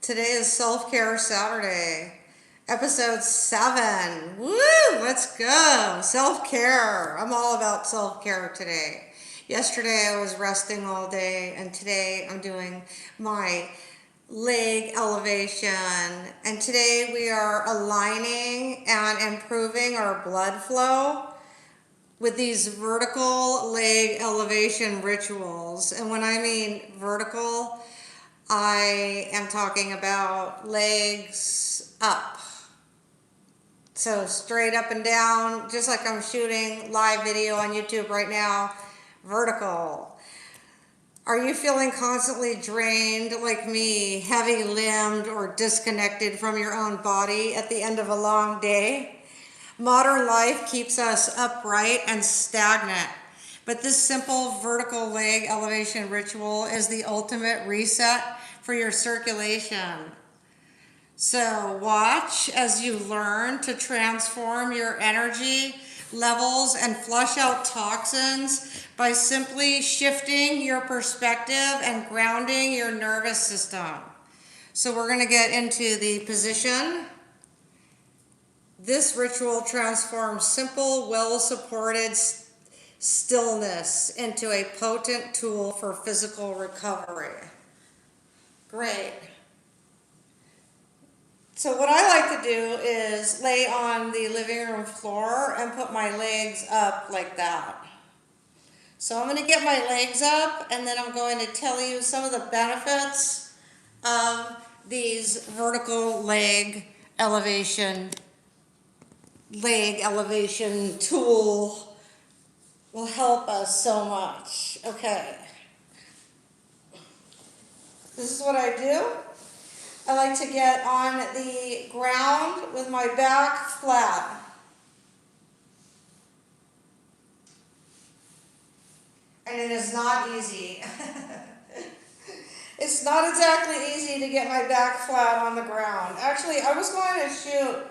Today is Self-Care Saturday, episode 7. Woo! Let's go. Self-care. I'm all about self-care today. Yesterday I was resting all day, and today I'm doing my leg elevation. And today we are aligning and improving our blood flow with these vertical leg elevation rituals. And when I mean vertical, I am talking about legs up. So straight up and down, just like I'm shooting live video on YouTube right now, vertical. Are you feeling constantly drained like me, heavy limbed or disconnected from your own body at the end of a long day? Modern life keeps us upright and stagnant, but this simple vertical leg elevation ritual is the ultimate reset for your circulation. So watch as you learn to transform your energy levels and flush out toxins by simply shifting your perspective and grounding your nervous system. So we're going to get into the position. This ritual transforms simple, well-supported stillness into a potent tool for physical recovery. Great. So what I like to do is lay on the living room floor and put my legs up like that. So I'm going to get my legs up, and then I'm going to tell you some of the benefits of these vertical leg elevation tool. Will help us so much. Okay. This is what I do. I like to get on the ground with my back flat. And it is not easy. It's not exactly easy to get my back flat on the ground. Actually, I was going to shoot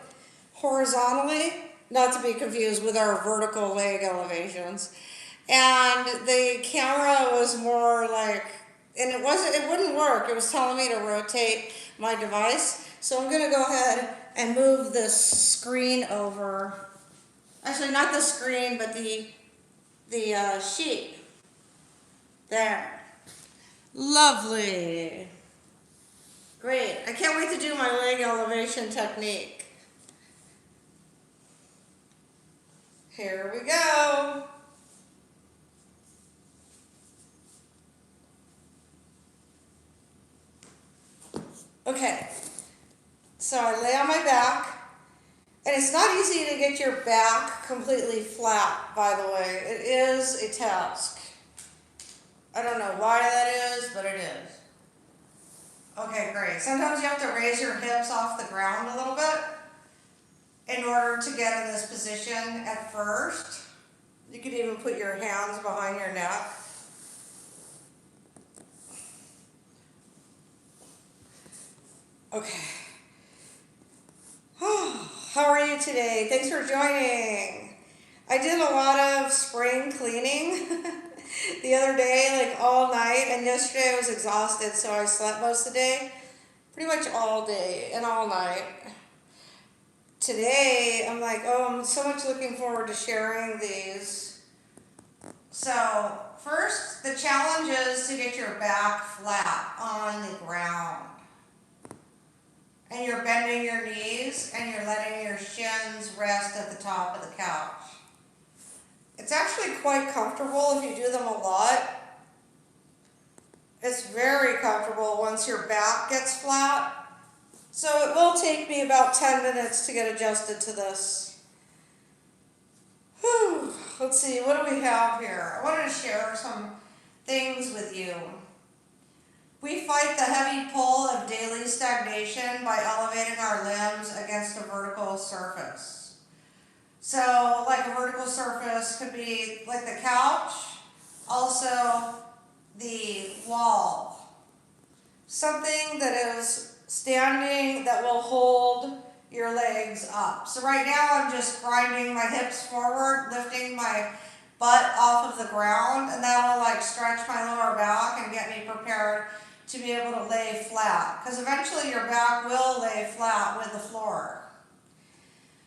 horizontally, not to be confused with our vertical leg elevations. And the camera was more like, and it wouldn't work. It was telling me to rotate my device. So I'm gonna go ahead and move the screen over. Actually, not the screen, but the sheet. There. Lovely. Great. I can't wait to do my leg elevation technique. Here we go. Okay, so I lay on my back, and it's not easy to get your back completely flat, by the way. It is a task. I don't know why that is, but it is. Okay, great. Sometimes you have to raise your hips off the ground a little bit in order to get in this position at first. You could even put your hands behind your neck. Okay. How are you today? Thanks for joining. I did a lot of spring cleaning the other day, like all night, and yesterday I was exhausted, so I slept most of the day, pretty much all day and all night. Today, I'm like, I'm so much looking forward to sharing these. So, first, the challenge is to get your back flat on the ground. And you're bending your knees, and you're letting your shins rest at the top of the couch. It's actually quite comfortable if you do them a lot. It's very comfortable once your back gets flat. So it will take me about 10 minutes to get adjusted to this. Whew. Let's see, what do we have here? I wanted to share some things with you. We fight the heavy pull of daily stagnation by elevating our limbs against a vertical surface. So, like a vertical surface could be like the couch, also the wall. Something that is standing that will hold your legs up. So right now I'm just grinding my hips forward, lifting my butt off of the ground, and that will like stretch my lower back and get me prepared to be able to lay flat, because eventually your back will lay flat with the floor.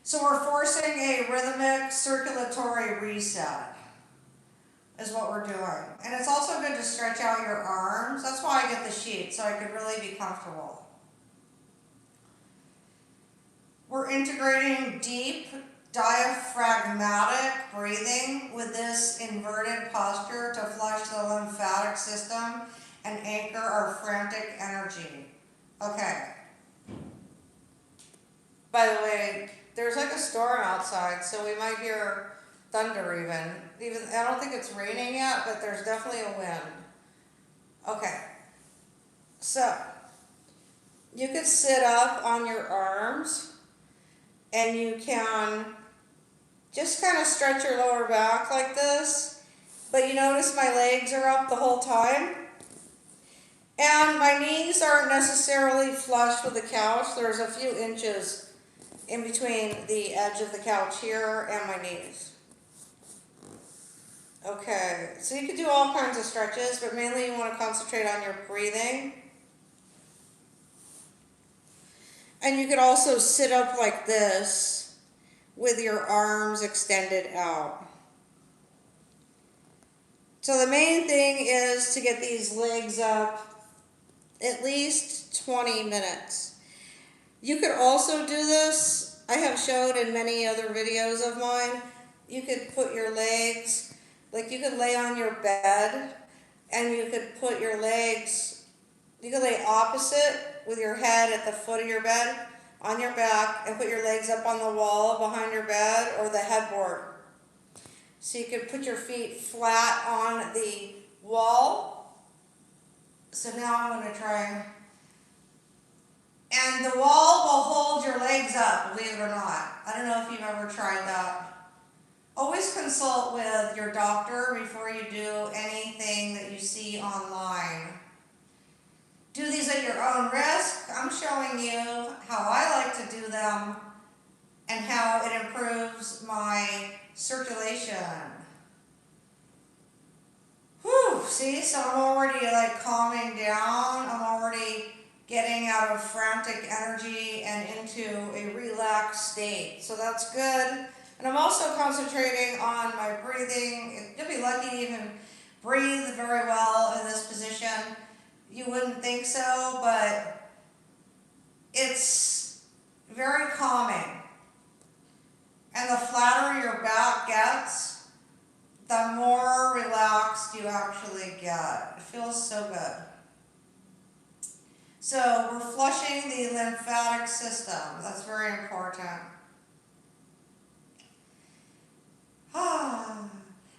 So we're forcing a rhythmic circulatory reset is what we're doing. And it's also good to stretch out your arms. That's why I get the sheet, so I could really be comfortable. We're integrating deep diaphragmatic breathing with this inverted posture to flush the lymphatic system and anchor our frantic energy. Okay. By the way, there's like a storm outside, so we might hear thunder even. I don't think it's raining yet, but there's definitely a wind. Okay. So, you could sit up on your arms and you can just kind of stretch your lower back like this, but you notice my legs are up the whole time. And my knees aren't necessarily flush with the couch. There's a few inches in between the edge of the couch here and my knees. Okay, so you can do all kinds of stretches, but mainly you want to concentrate on your breathing. And you could also sit up like this with your arms extended out. So the main thing is to get these legs up at least 20 minutes. You could also do this, I have showed in many other videos of mine, you could put your legs, like you could lay on your bed and you could put your legs, you could lay opposite with your head at the foot of your bed on your back and put your legs up on the wall behind your bed or the headboard. So you could put your feet flat on the wall. So now I'm going to try, and the wall will hold your legs up, believe it or not. I don't know if you've ever tried that. Always consult with your doctor before you do anything that you see online. Do these at your own risk. I'm showing you how I like to do them and how it improves my circulation. Whew, see, so I'm already like calming down. I'm already getting out of frantic energy and into a relaxed state. So that's good. And I'm also concentrating on my breathing. You'll be lucky to even breathe very well in this position. You wouldn't think so, but it's very calming. And the flatter your back gets, the more relaxed you actually get. It feels so good. So we're flushing the lymphatic system. That's very important.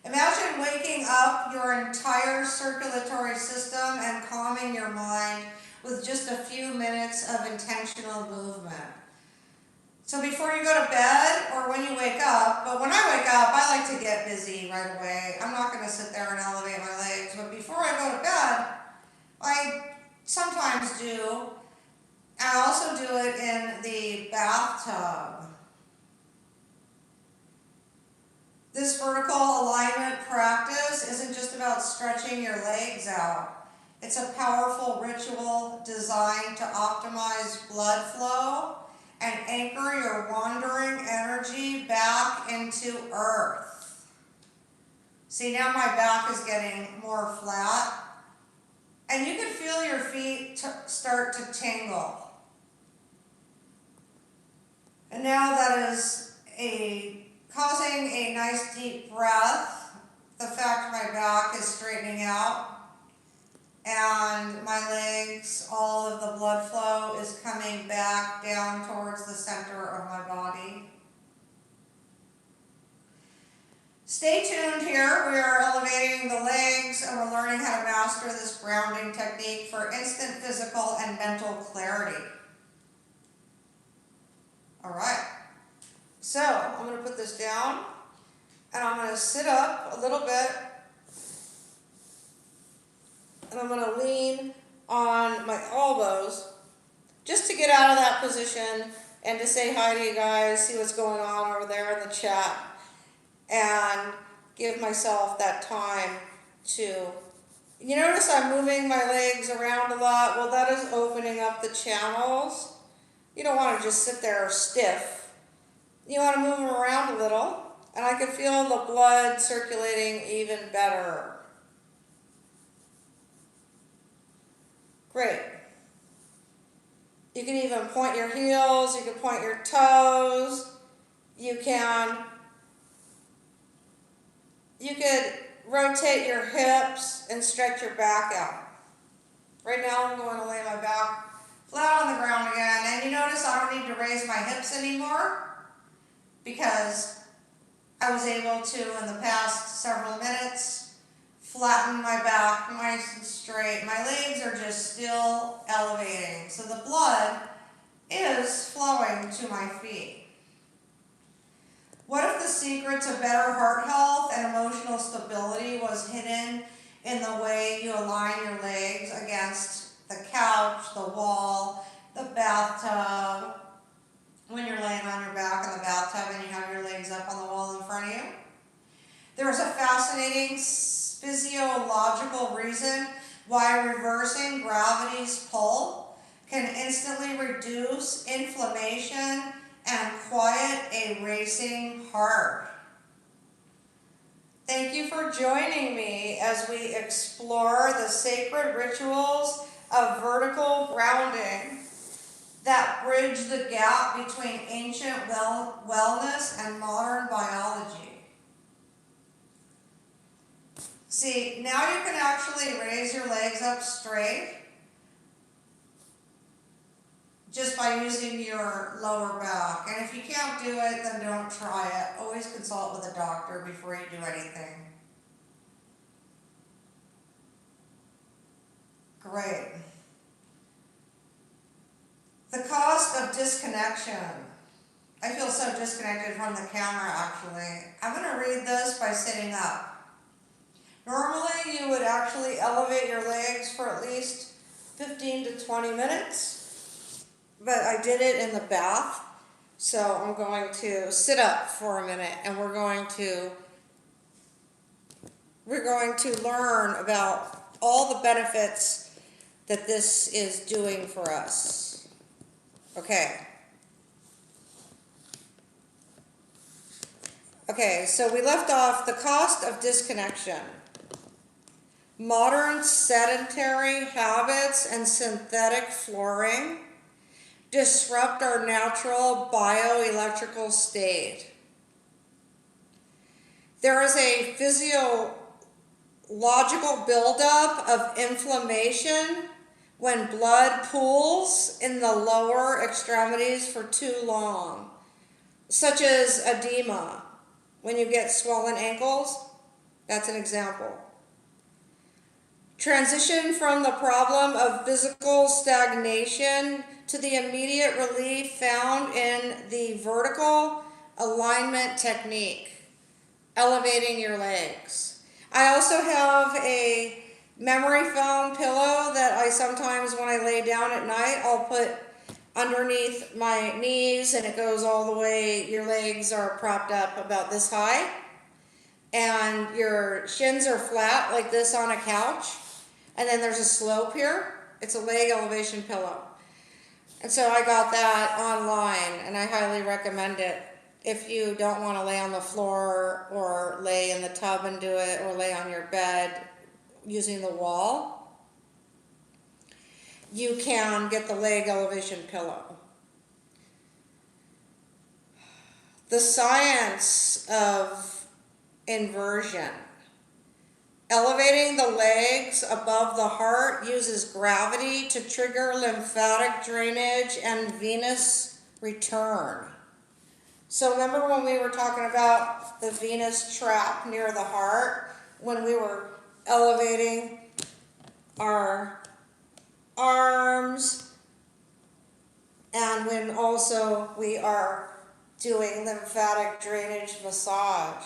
Imagine waking up your entire circulatory system and calming your mind with just a few minutes of intentional movement. So before you go to bed or when you wake up, but when I wake up, I like to get busy right away. I'm not going to sit there and elevate my legs, but before I go to bed, I sometimes do. I also do it in the bathtub. This vertical alignment practice isn't just about stretching your legs out. It's a powerful ritual designed to optimize blood flow and anchor your wandering energy back into earth. See, now my back is getting more flat. And you can feel your feet start to tingle. And now that is causing a nice deep breath. The fact my back is straightening out and my legs, all of the blood flow is coming back down towards the center of my body. Stay tuned here. We are elevating the legs and we're learning how to master this grounding technique for instant physical and mental clarity. All right. So I'm going to put this down and I'm going to sit up a little bit and I'm going to lean on my elbows just to get out of that position and to say hi to you guys, see what's going on over there in the chat, and give myself that time to You notice I'm moving my legs around a lot. Well, that is opening up the channels. You don't want to just sit there stiff. You want to move them around a little. And I can feel the blood circulating even better. Great. You can even point your heels, you can point your toes, you could rotate your hips and stretch your back out. Right now I'm going to lay my back flat on the ground again, and you notice I don't need to raise my hips anymore because I was able to, in the past several minutes, flatten my back nice and straight. My legs are just still elevating, so the blood is flowing to my feet. What if the secret to better heart health and emotional stability was hidden in the way you align your legs against the couch, the wall, the bathtub, when you're laying on your back in the bathtub and you have your legs up on the wall in front of you? There's a fascinating physiological reason why reversing gravity's pull can instantly reduce inflammation and quiet a racing heart. Thank you for joining me as we explore the sacred rituals of vertical grounding that bridge the gap between ancient wellness and modern biology. See, now you can actually raise your legs up straight just by using your lower back. And if you can't do it, then don't try it. Always consult with a doctor before you do anything. Great. The cost of disconnection. I feel so disconnected from the camera, actually. I'm going to read this by sitting up. Normally, you would actually elevate your legs for at least 15 to 20 minutes, but I did it in the bath, so I'm going to sit up for a minute, and we're going to learn about all the benefits that this is doing for us. Okay. Okay, so we left off the cost of disconnection. Modern sedentary habits and synthetic flooring disrupt our natural bioelectrical state. There is a physiological buildup of inflammation when blood pools in the lower extremities for too long, such as edema. When you get swollen ankles, that's an example. Transition from the problem of physical stagnation to the immediate relief found in the vertical alignment technique, elevating your legs. I also have a memory foam pillow that I sometimes, when I lay down at night, I'll put underneath my knees, and it goes all the way. Your legs are propped up about this high, and your shins are flat like this on a couch. And then there's a slope here. It's a leg elevation pillow. And so I got that online, and I highly recommend it. If you don't want to lay on the floor or lay in the tub and do it, or lay on your bed using the wall, you can get the leg elevation pillow. The science of inversion. Elevating the legs above the heart uses gravity to trigger lymphatic drainage and venous return. So remember when we were talking about the venous trap near the heart, when we were elevating our arms, and when also we are doing lymphatic drainage massage.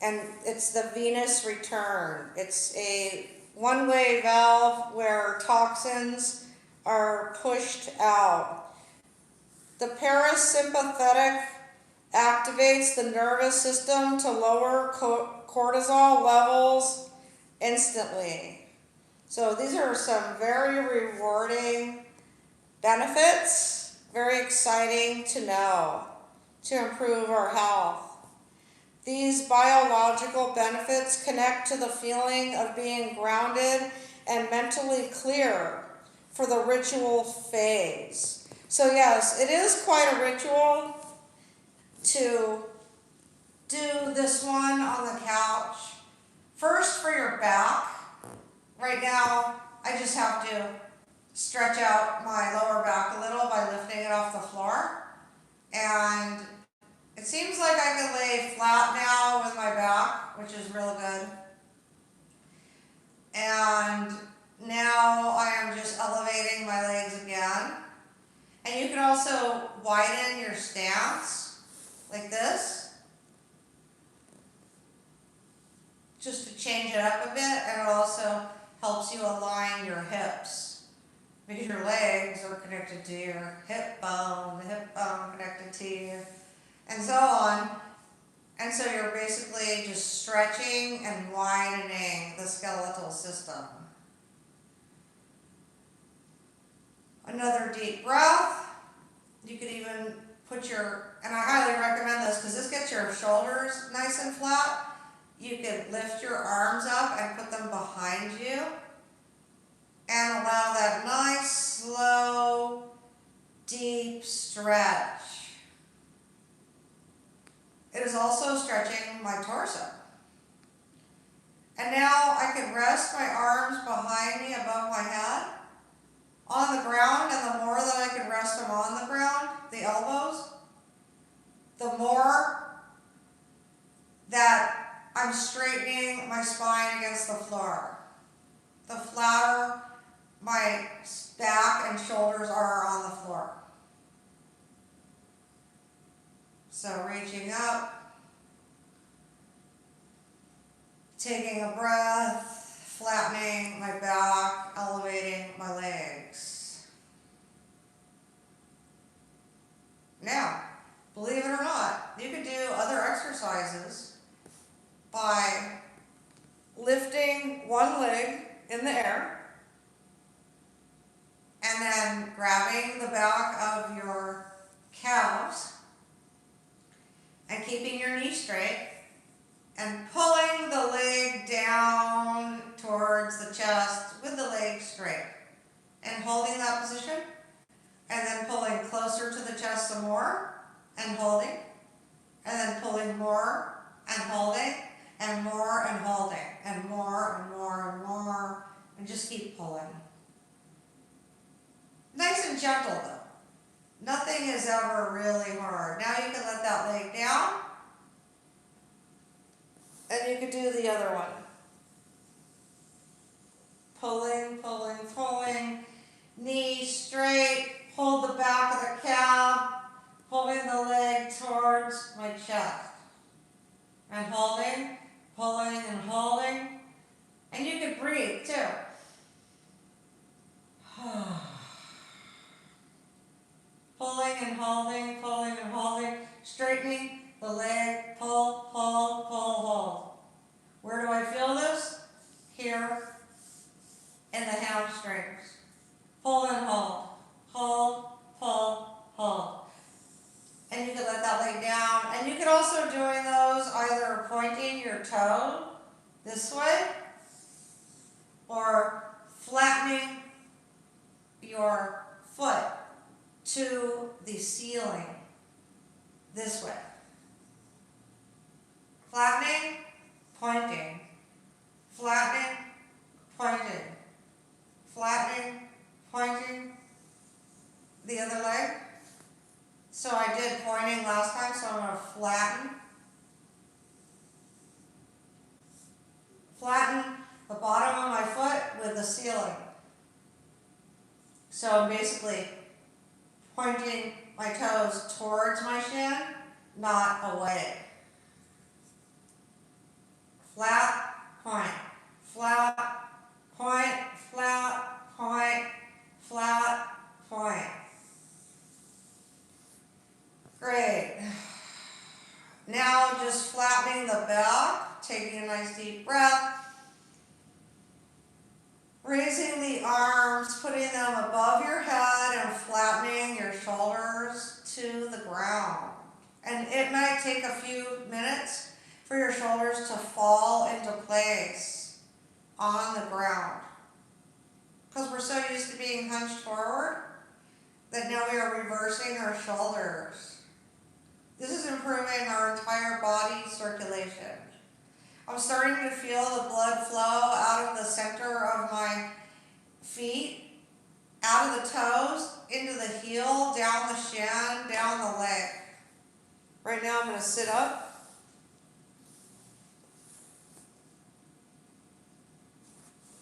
And it's the venous return. It's a one-way valve where toxins are pushed out. The parasympathetic activates the nervous system to lower cortisol levels instantly. So these are some very rewarding benefits, very exciting to know, to improve our health. These biological benefits connect to the feeling of being grounded and mentally clear for the ritual phase. So yes, it is quite a ritual to do this one on the couch. First for your back. Right now, I just have to stretch out my lower back a little by lifting it off the floor. And it seems like I can lay flat now with my back, which is real good. And now I am just elevating my legs again. And you can also widen your stance like this, just to change it up a bit, and it also helps you align your hips because your legs are connected to your hip bone, the hip bone connected to you, and so on. And so you're basically just stretching and widening the skeletal system. Another deep breath. You could even put your, and I highly recommend this because this gets your shoulders nice and flat. You could lift your arms up and put them behind you and allow that nice, slow, deep stretch. It is also stretching my torso. And now I can rest my arms behind me above my head on the ground, and the more that I can rest them on the ground, the elbows, the more that I'm straightening my spine against the floor. The flatter my back and shoulders are on the floor. So reaching up, taking a breath, flattening my back, elevating my legs. Now, believe it or not, you could do other exercises by lifting one leg in the air and then grabbing the back of your calves and keeping your knee straight and pulling the leg down towards the chest with the leg straight and holding that position, and then pulling closer to the chest some more and holding, and then pulling more and holding, and more and holding, and more and more and more, and just keep pulling. Nice and gentle though. Nothing is ever really hard. Now you can let that leg down, and you can do the other one. Pulling, pulling, pulling, knee straight, hold the back of the calf, holding the leg towards my chest, and holding, pulling and holding, and you can breathe too. Pulling and holding, straightening the leg, pull, pull, pull, hold. Where do I feel this? Here in the hamstrings. Pull and hold, hold, pull, hold. And you can let that leg down. And you can also doing those either pointing your toe this way or flattening your foot to the ceiling this way. Flattening, pointing, flattening, pointing, flattening, pointing. The other leg. So I did pointing last time, so I'm going to flatten the bottom of my foot with the ceiling. So I'm basically pointing my toes towards my shin, not away. Flat, point, flat, point, flat, point, flat, point. Great. Now just flattening the back, taking a nice deep breath, Raising the arms, putting them above your head and flattening your shoulders to the ground. And it might take a few minutes for your shoulders to fall into place on the ground. Because we're so used to being hunched forward that now we are reversing our shoulders. This is improving our entire body circulation. I'm starting to feel the blood flow out of the center of my feet, out of the toes, into the heel, down the shin, down the leg. Right now I'm going to sit up.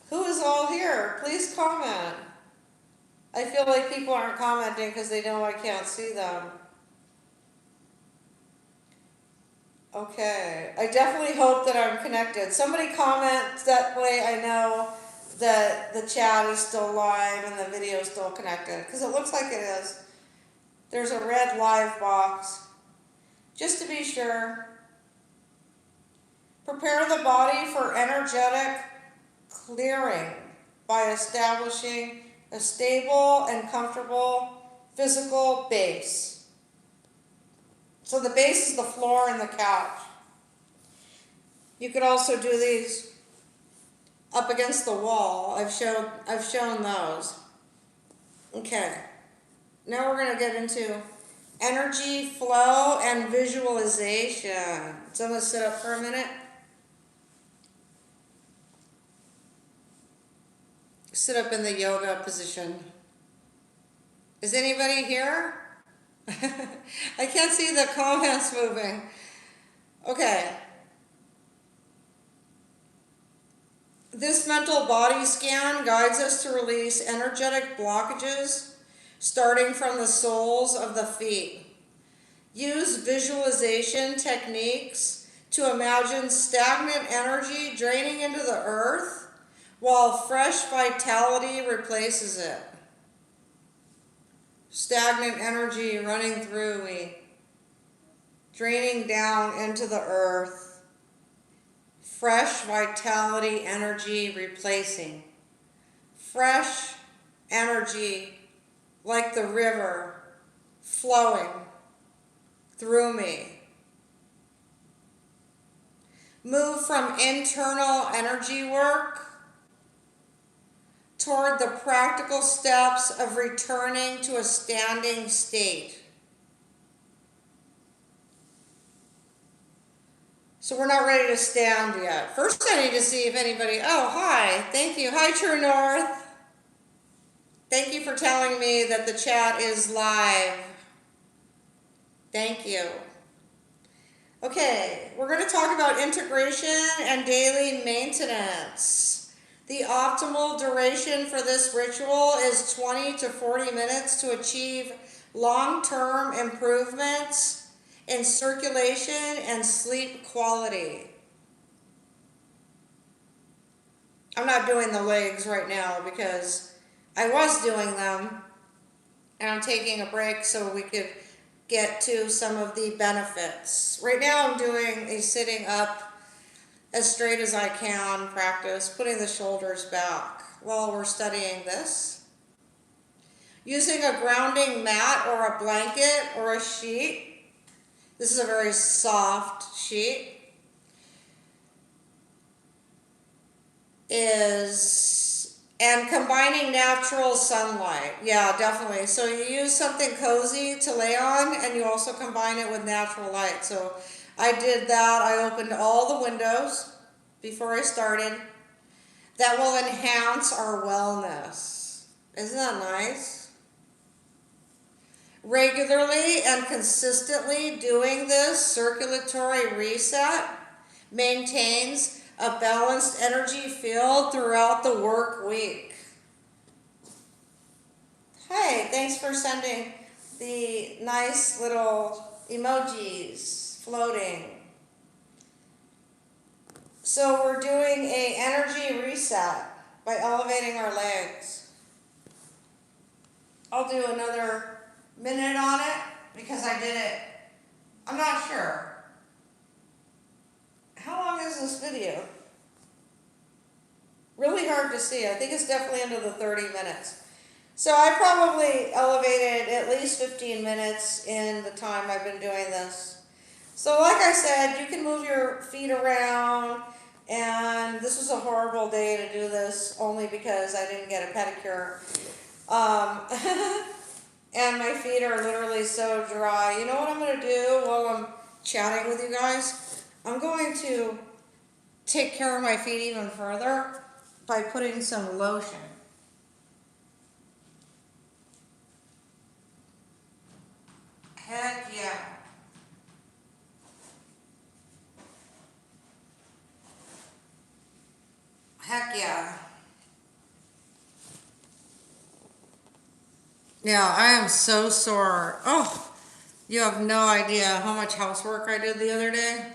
Who is all here? Please comment. I feel like people aren't commenting because they know I can't see them. Okay, I definitely hope that I'm connected. Somebody comment, that way I know that the chat is still live and the video is still connected, because it looks like it is. There's a red live box. Just to be sure. Prepare the body for energetic clearing by establishing a stable and comfortable physical base. So the base is the floor and the couch. You could also do these up against the wall. I've shown those. Okay. Now we're going to get into energy flow and visualization. So I'm going to sit up for a minute. Sit up in the yoga position. Is anybody here? I can't see the comments moving. Okay. This mental body scan guides us to release energetic blockages starting from the soles of the feet. Use visualization techniques to imagine stagnant energy draining into the earth while fresh vitality replaces it. Stagnant energy running through me, draining down into the earth. Fresh vitality energy replacing. Fresh energy like the river flowing through me. Move from internal energy work toward the practical steps of returning to a standing state. So we're not ready to stand yet. First I need to see if anybody, oh, hi, thank you. Hi, True North. Thank you for telling me that the chat is live. Thank you. Okay, we're going to talk about integration and daily maintenance. The optimal duration for this ritual is 20 to 40 minutes to achieve long-term improvements in circulation and sleep quality. I'm not doing the legs right now because I was doing them and I'm taking a break so we could get to some of the benefits. Right now I'm doing a sitting up as straight as I can practice, putting the shoulders back while we're studying this. Using a grounding mat or a blanket or a sheet. This is a very soft sheet. And combining natural sunlight. Yeah, definitely. So you use something cozy to lay on and you also combine it with natural light. So I did that. I opened all the windows before I started. That will enhance our wellness. Isn't that nice? Regularly and consistently doing this circulatory reset maintains a balanced energy field throughout the work week. Hey, thanks for sending the nice little emojis floating. So we're doing an energy reset by elevating our legs. I'll do another minute on it because I did it. I'm not sure. How long is this video? Really hard to see. I think it's definitely under the 30 minutes. So I probably elevated at least 15 minutes in the time I've been doing this. So like I said, you can move your feet around, and this was a horrible day to do this only because I didn't get a pedicure. And my feet are literally so dry. You know what I'm going to do while I'm chatting with you guys? I'm going to take care of my feet even further by putting some lotion. Heck yeah. Heck yeah. Yeah, I am so sore. Oh, you have no idea how much housework I did the other day.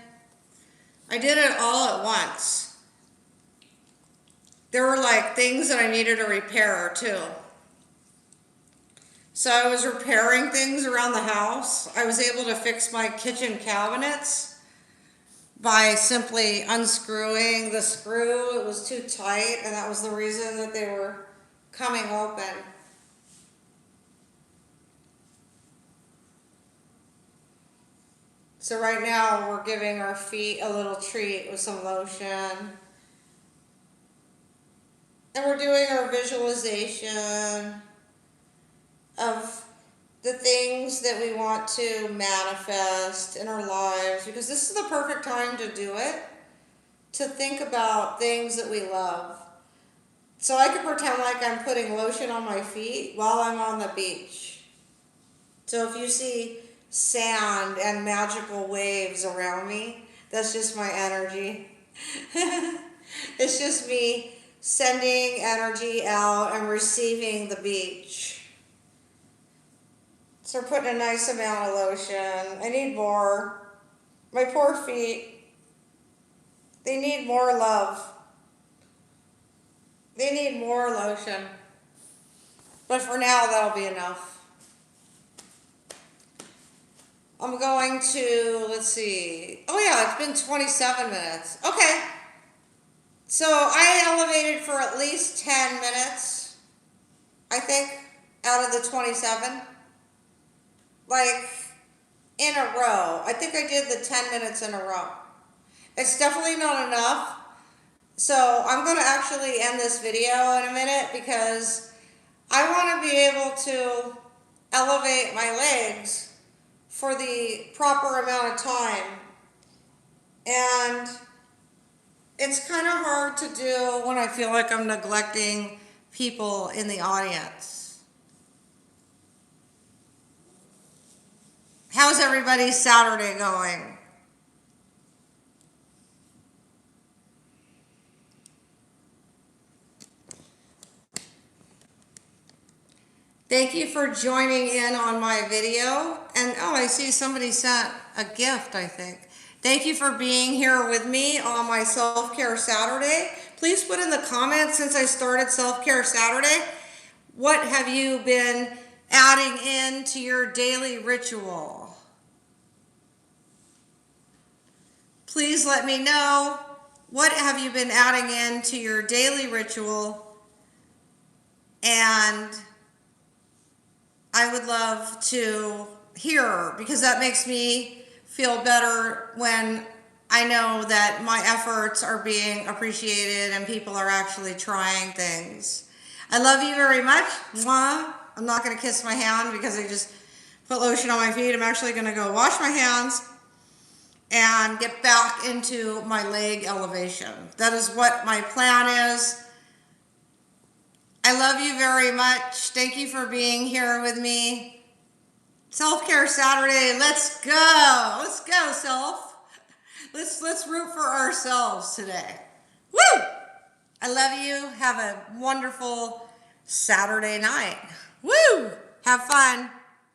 I did it all at once. There were like things that I needed to repair too. So I was repairing things around the house. I was able to fix my kitchen cabinets by simply unscrewing the screw. It was too tight, and that was the reason that they were coming open. So right now we're giving our feet a little treat with some lotion. And we're doing our visualization of the things that we want to manifest in our lives, because this is the perfect time to do it, to think about things that we love. So I could pretend like I'm putting lotion on my feet while I'm on the beach. So if you see sand and magical waves around me, that's just my energy. It's just me sending energy out and receiving the beach. So we're putting a nice amount of lotion. I need more. My poor feet, they need more love. They need more lotion. But for now, that'll be enough. I'm going to, let's see. Oh yeah, it's been 27 minutes. Okay. So I elevated for at least 10 minutes, I think, out of the 27. Like, in a row. I think I did the 10 minutes in a row. It's definitely not enough. So I'm going to actually end this video in a minute because I want to be able to elevate my legs for the proper amount of time. And it's kind of hard to do when I feel like I'm neglecting people in the audience. How's everybody's Saturday going? Thank you for joining in on my video. And oh, I see somebody sent a gift, I think. Thank you for being here with me on my Self-Care Saturday. Please put in the comments, since I started Self-Care Saturday, what have you been adding into your daily ritual? Please let me know, what have you been adding into your daily ritual? And I would love to hear, because that makes me feel better when I know that my efforts are being appreciated and people are actually trying things. I love you very much. Mwah. I'm not going to kiss my hand because I just put lotion on my feet. I'm actually going to go wash my hands and get back into my leg elevation. That is what my plan is. I love you very much. Thank you for being here with me. Self-Care Saturday, let's go. Let's go, self. Let's root for ourselves today. Woo! I love you. Have a wonderful Saturday night. Woo! Have fun.